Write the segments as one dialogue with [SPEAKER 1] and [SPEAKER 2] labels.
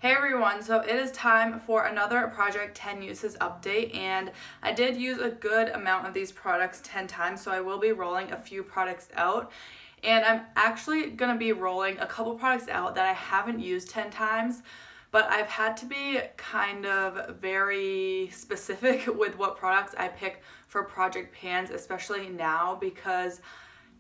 [SPEAKER 1] Hey everyone, so it is time for another Project 10 Uses update, and I did use a good amount of these products 10 times, so I will be rolling a few products out. And I'm actually going to be rolling a couple products out that I haven't used 10 times, but I've had to be kind of very specific with what products I pick for project pans, especially now because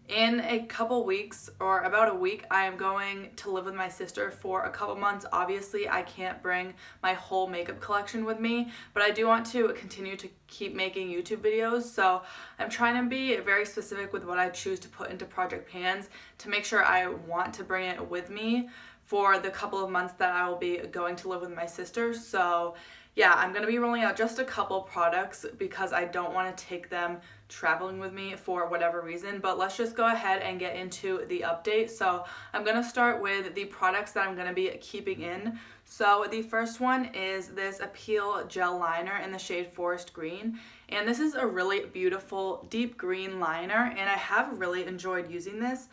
[SPEAKER 1] in a couple weeks or about a week, I am going to live with my sister for a couple months. Obviously, I can't bring my whole makeup collection with me, but I do want to continue to keep making YouTube videos. So I'm trying to be very specific with what I choose to put into project pans to make sure I want to bring it with me for the couple of months that I will be going to live with my sister. So yeah, I'm going to be rolling out just a couple products because I don't want to take them traveling with me for whatever reason. But let's just go ahead and get into the update. So I'm going to start with the products that I'm going to be keeping in. So the first one is this Appeal Gel Liner in the shade Forest Green. And this is a really beautiful deep green liner, and I have really enjoyed using this.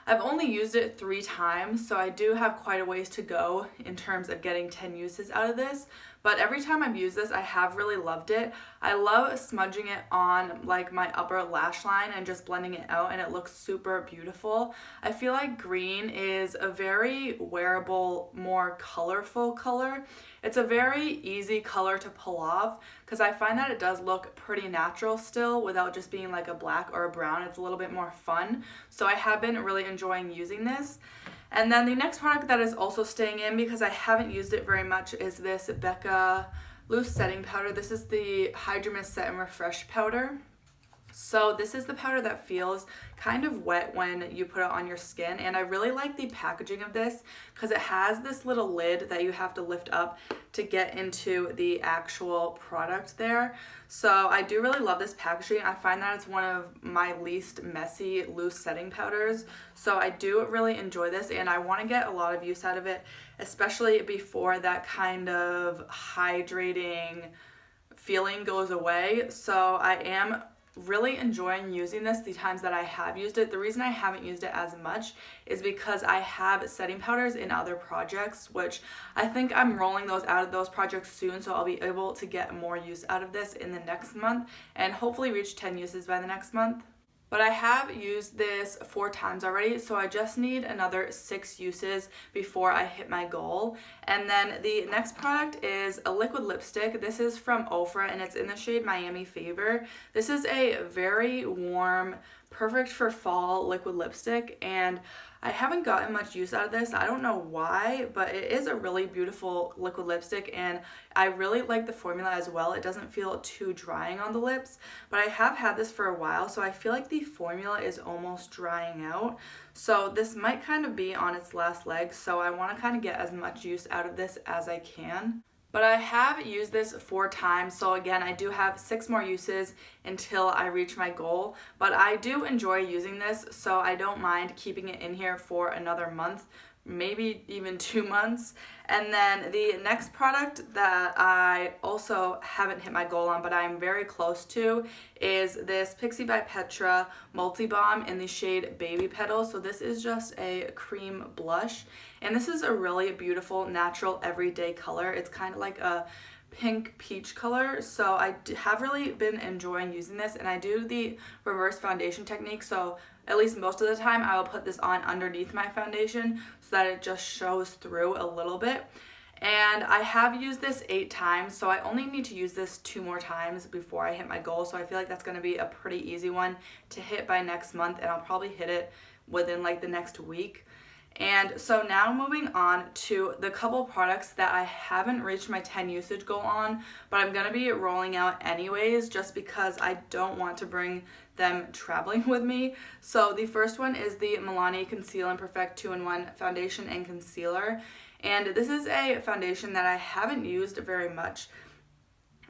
[SPEAKER 1] I've only used it 3 times, so I do have quite a ways to go in terms of getting 10 uses out of this. But every time I've used this, I have really loved it. I love smudging it on like my upper lash line and just blending it out, and it looks super beautiful. I feel like green is a very wearable, more colorful color. It's a very easy color to pull off because I find that it does look pretty natural still without just being like a black or a brown. It's a little bit more fun. So I have been really enjoying using this. And then the next product that is also staying in because I haven't used it very much is this Becca Loose Setting Powder. This is the Hydra-Mist Set and Refresh Powder. So this is the powder that feels kind of wet when you put it on your skin, and I really like the packaging of this because it has this little lid that you have to lift up to get into the actual product there. So I do really love this packaging. I find that it's one of my least messy loose setting powders. So I do really enjoy this, and I want to get a lot of use out of it, especially before that kind of hydrating feeling goes away. So I am really enjoying using this the times that I have used it. The reason I haven't used it as much is because I have setting powders in other projects, which I think I'm rolling those out of those projects soon, so I'll be able to get more use out of this in the next month and hopefully reach 10 uses by the next month. But I have used this 4 times already, so I just need another 6 uses before I hit my goal. And then the next product is a liquid lipstick. This is from Ofra, and it's in the shade Miami Fever. This is a very warm, perfect for fall liquid lipstick, and I haven't gotten much use out of this. I don't know why, but it is a really beautiful liquid lipstick, and I really like the formula as well. It doesn't feel too drying on the lips, but I have had this for a while, so I feel like the formula is almost drying out. So this might kind of be on its last leg, so I want to kind of get as much use out of this as I can. But I have used this 4 times, so again, I do have 6 more uses until I reach my goal. But I do enjoy using this, so I don't mind keeping it in here for another month, maybe even 2 months. And then the next product that I also haven't hit my goal on, but I'm very close to, is this Pixi by Petra Multibalm in the shade Baby Petal. So this is just a cream blush, and this is a really beautiful, natural, everyday color. It's kind of like a pink peach color, so I have really been enjoying using this, and I do the reverse foundation technique, so at least most of the time I will put this on underneath my foundation so that it just shows through a little bit. And I have used this 8 times, so I only need to use this 2 more times before I hit my goal, so I feel like that's going to be a pretty easy one to hit by next month, and I'll probably hit it within like the next week. And so now moving on to the couple products that I haven't reached my 10 usage goal on, but I'm going to be rolling out anyways just because I don't want to bring them traveling with me. So the first one is the Milani Conceal and Perfect 2-in-1 Foundation and Concealer. And this is a foundation that I haven't used very much.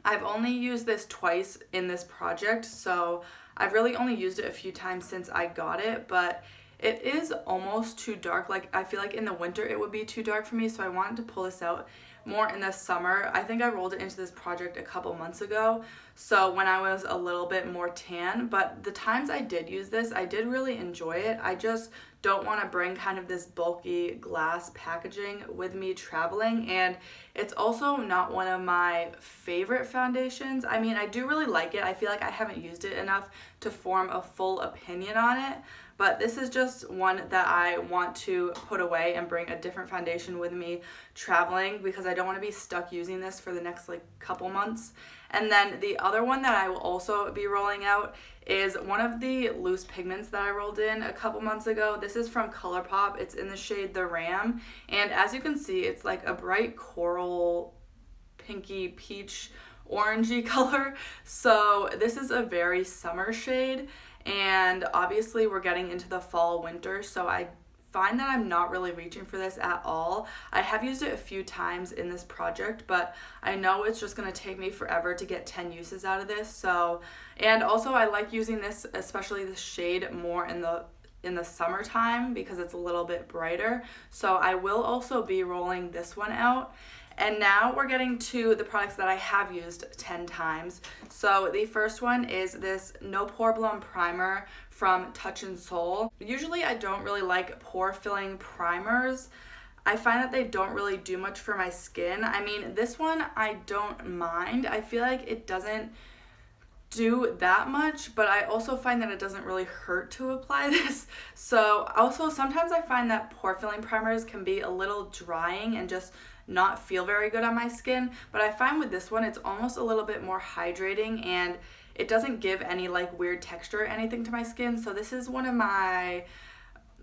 [SPEAKER 1] I've only used this twice in this project, so I've really only used it a few times since I got it, but it is almost too dark. Like, I feel like in the winter it would be too dark for me, so I wanted to pull this out more in the summer. I think I rolled it into this project a couple months ago, so when I was a little bit more tan, but the times I did use this, I did really enjoy it. I just don't want to bring kind of this bulky glass packaging with me traveling, and it's also not one of my favorite foundations. I mean, I do really like it. I feel like I haven't used it enough to form a full opinion on it, but this is just one that I want to put away and bring a different foundation with me traveling, because I don't want to be stuck using this for the next like couple months. And then the other one that I will also be rolling out is one of the loose pigments that I rolled in a couple months ago. This is from Colourpop. It's in the shade The Ram, and as you can see, it's like a bright coral, pinky, peach, orangey color. So this is a very summer shade, and obviously we're getting into the fall winter, so I find that I'm not really reaching for this at all. I have used it a few times in this project, but I know it's just going to take me forever to get 10 uses out of this. So, and also I like using this, especially the shade, more in the summertime because it's a little bit brighter. So I will also be rolling this one out. And now we're getting to the products that I have used 10 times. So the first one is this No Poreblem primer from Touch in Soul. Usually I don't really like pore filling primers. I find that they don't really do much for my skin. I mean, this one I don't mind. I feel like it doesn't do that much, but I also find that it doesn't really hurt to apply this. So also sometimes I find that pore filling primers can be a little drying and just not feel very good on my skin, but I find with this one it's almost a little bit more hydrating, and it doesn't give any like weird texture or anything to my skin. So this is one of my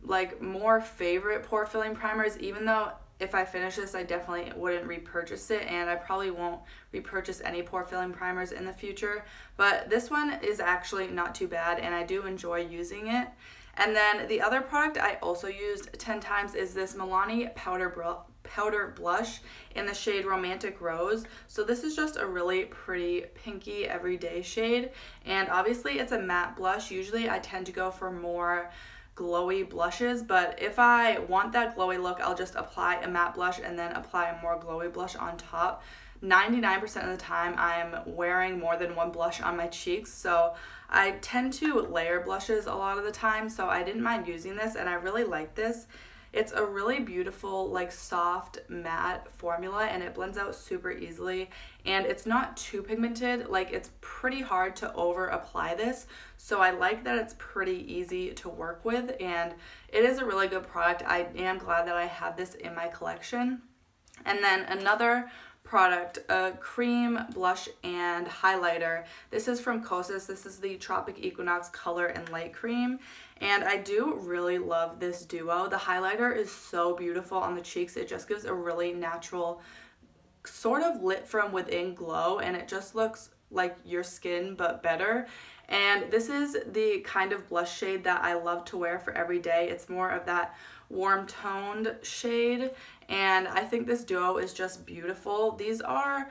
[SPEAKER 1] like more favorite pore filling primers, even though if I finish this I definitely wouldn't repurchase it, and I probably won't repurchase any pore filling primers in the future, but this one is actually not too bad and I do enjoy using it. And then the other product I also used 10 times is this Milani powder blush in the shade Romantic Rose. So this is just a really pretty pinky everyday shade, and obviously it's a matte blush. Usually I tend to go for more glowy blushes, but if I want that glowy look, I'll just apply a matte blush and then apply a more glowy blush on top. 99% of the time I'm wearing more than one blush on my cheeks, so I tend to layer blushes a lot of the time, so I didn't mind using this and I really like this. It's a really beautiful, like soft matte formula, and it blends out super easily, and it's not too pigmented. Like, it's pretty hard to over apply this, so I like that it's pretty easy to work with, and it is a really good product. I am glad that I have this in my collection. And then another product, a cream blush and highlighter. This is from COSUS. This is the Tropic Equinox Color and Light Cream, and I do really love this duo. The highlighter is so beautiful on the cheeks. It just gives a really natural, sort of lit from within glow, and it just looks like your skin but better. And this is the kind of blush shade that I love to wear for every day. It's more of that warm toned shade, and I think this duo is just beautiful. These are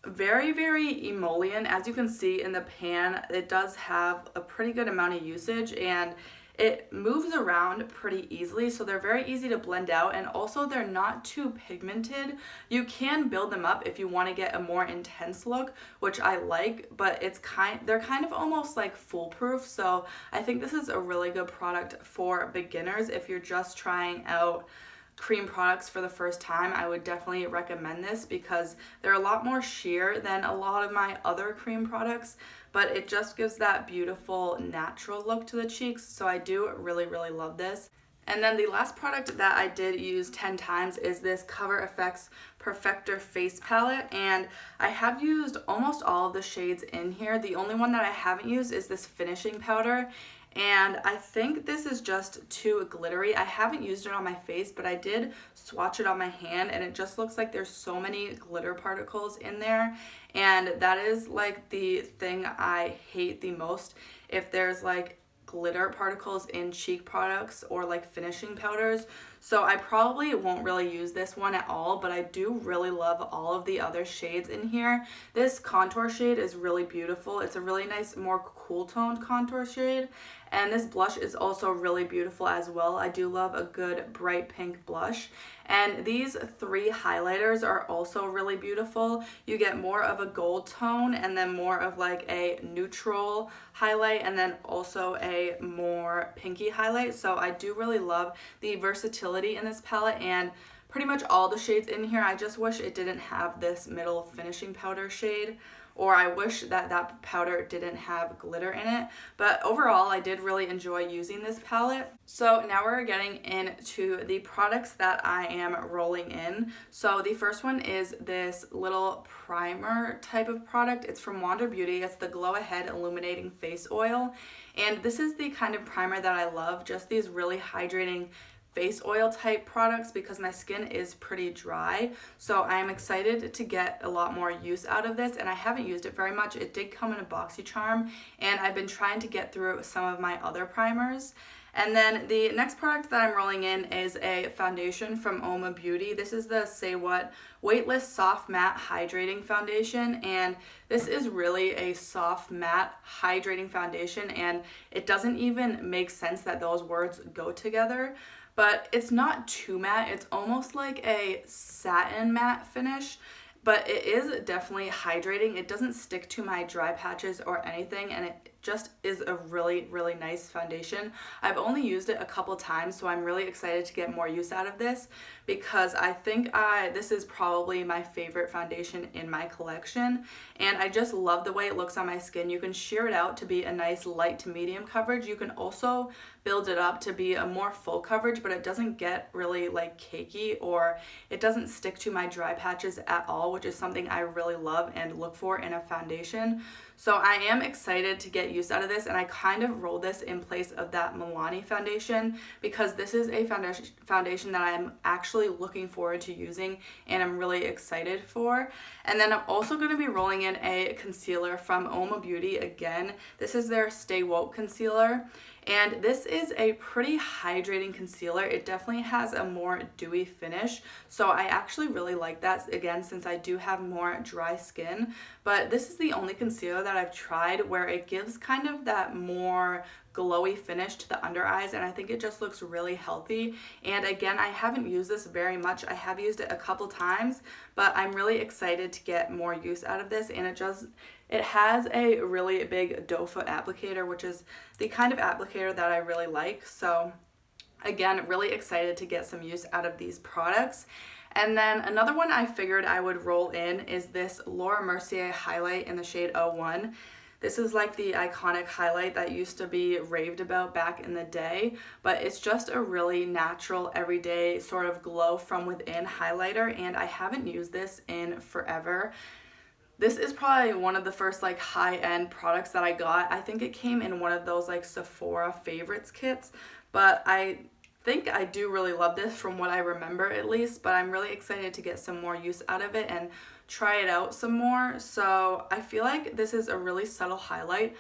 [SPEAKER 1] very, very emollient. As you can see in the pan, it does have a pretty good amount of usage, and it moves around pretty easily, so they're very easy to blend out, and also they're not too pigmented. You can build them up if you want to get a more intense look, which I like, but they're kind of almost like foolproof. So I think this is a really good product for beginners. If you're just trying out cream products for the first time, I would definitely recommend this because they're a lot more sheer than a lot of my other cream products, but it just gives that beautiful natural look to the cheeks. So I do really, really love this. And then the last product that I did use 10 times is this Cover FX Perfector face palette, and I have used almost all of the shades in here. The only one that I haven't used is this finishing powder, and I think this is just too glittery. I haven't used it on my face, but I did swatch it on my hand, and it just looks like there's so many glitter particles in there, and that is like the thing I hate the most. If there's like glitter particles in cheek products or like finishing powders. So I probably won't really use this one at all, but I do really love all of the other shades in here. This contour shade is really beautiful. It's a really nice, more cool toned contour shade. And this blush is also really beautiful as well. I do love a good bright pink blush. And these 3 highlighters are also really beautiful. You get more of a gold tone and then more of like a neutral highlight and then also a more pinky highlight. So I do really love the versatility in this palette and pretty much all the shades in here. I just wish it didn't have this middle finishing powder shade, or I wish that that powder didn't have glitter in it. But overall, I did really enjoy using this palette. So now we're getting into the products that I am rolling in. So the first one is this little primer type of product. It's from Wander Beauty. It's the Glow Ahead Illuminating Face Oil. And this is the kind of primer that I love, just these really hydrating face oil type products because my skin is pretty dry. So I am excited to get a lot more use out of this, and I haven't used it very much. It did come in a BoxyCharm, and I've been trying to get through some of my other primers. And then the next product that I'm rolling in is a foundation from Uoma Beauty. This is the Say What Weightless Soft Matte Hydrating Foundation, and this is really a soft matte hydrating foundation, and it doesn't even make sense that those words go together. But it's not too matte. It's almost like a satin matte finish, but it is definitely hydrating. It doesn't stick to my dry patches or anything, and it just is a really, really nice foundation. I've only used it a couple times, so I'm really excited to get more use out of this because I think this is probably my favorite foundation in my collection, and I just love the way it looks on my skin. You can sheer it out to be a nice light to medium coverage. You can also build it up to be a more full coverage, but it doesn't get really like cakey, or it doesn't stick to my dry patches at all, which is something I really love and look for in a foundation. So I am excited to get use out of this, and I kind of roll this in place of that Milani foundation because this is a foundation that I'm actually looking forward to using and I'm really excited for. And then I'm also going to be rolling in a concealer from Uoma Beauty again. This is their Stay Woke concealer. And this is a pretty hydrating concealer. It definitely has a more dewy finish. So I actually really like that, again, since I do have more dry skin. But this is the only concealer that I've tried where it gives kind of that more glowy finish to the under eyes, and I think it just looks really healthy. And again, I haven't used this very much. I have used it a couple times, but I'm really excited to get more use out of this, and it has a really big doe foot applicator, which is the kind of applicator that I really like. So again, really excited to get some use out of these products. And then another one I figured I would roll in is this Laura Mercier highlight in the shade 01. This is like the iconic highlight that used to be raved about back in the day, but it's just a really natural, everyday sort of glow from within highlighter, and I haven't used this in forever. This is probably one of the first like high-end products that I got. I think it came in one of those like Sephora favorites kits, but I think I do really love this from what I remember at least, but I'm really excited to get some more use out of it and try it out some more. So I feel like this is a really subtle highlight.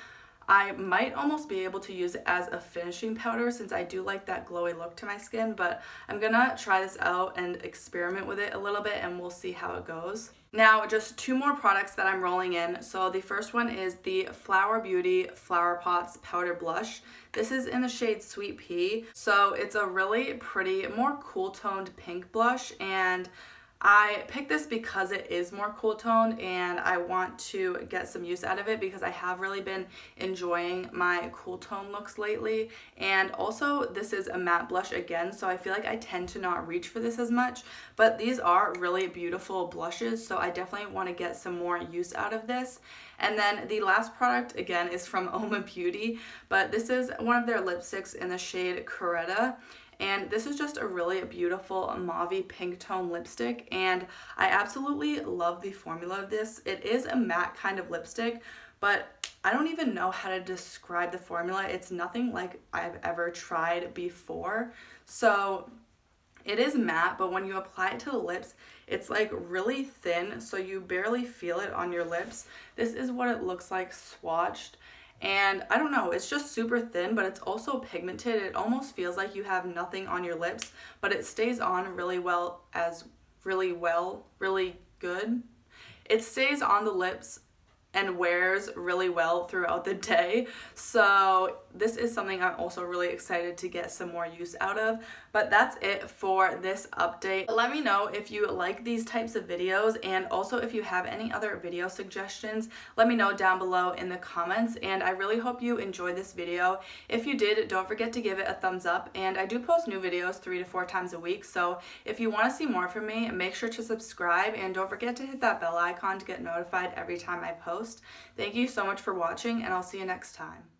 [SPEAKER 1] I might almost be able to use it as a finishing powder since I do like that glowy look to my skin, but I'm gonna try this out and experiment with it a little bit and we'll see how it goes. Now, just 2 more products that I'm rolling in. So the first one is the Flower Beauty Flower Pots Powder Blush. This is in the shade Sweet Pea. So it's a really pretty, more cool toned pink blush, and I picked this because it is more cool toned and I want to get some use out of it because I have really been enjoying my cool tone looks lately. And also this is a matte blush again, so I feel like I tend to not reach for this as much, but these are really beautiful blushes, so I definitely want to get some more use out of this. And then the last product again is from Uoma Beauty, but this is one of their lipsticks in the shade Coretta. And this is just a really beautiful mauve pink tone lipstick, and I absolutely love the formula of this. It is a matte kind of lipstick, but I don't even know how to describe the formula. It's nothing like I've ever tried before. So it is matte, but when you apply it to the lips, it's like really thin, so you barely feel it on your lips. This is what it looks like swatched. And I don't know, it's just super thin, but it's also pigmented. It almost feels like you have nothing on your lips, but it stays on really good. It stays on the lips and wears really well throughout the day. So this is something I'm also really excited to get some more use out of. But that's it for this update. Let me know if you like these types of videos, and also if you have any other video suggestions, let me know down below in the comments. And I really hope you enjoyed this video. If you did, don't forget to give it a thumbs up, and I do post new videos 3 to 4 times a week, so if you want to see more from me, make sure to subscribe, and don't forget to hit that bell icon to get notified every time I post. Thank you so much for watching, and I'll see you next time.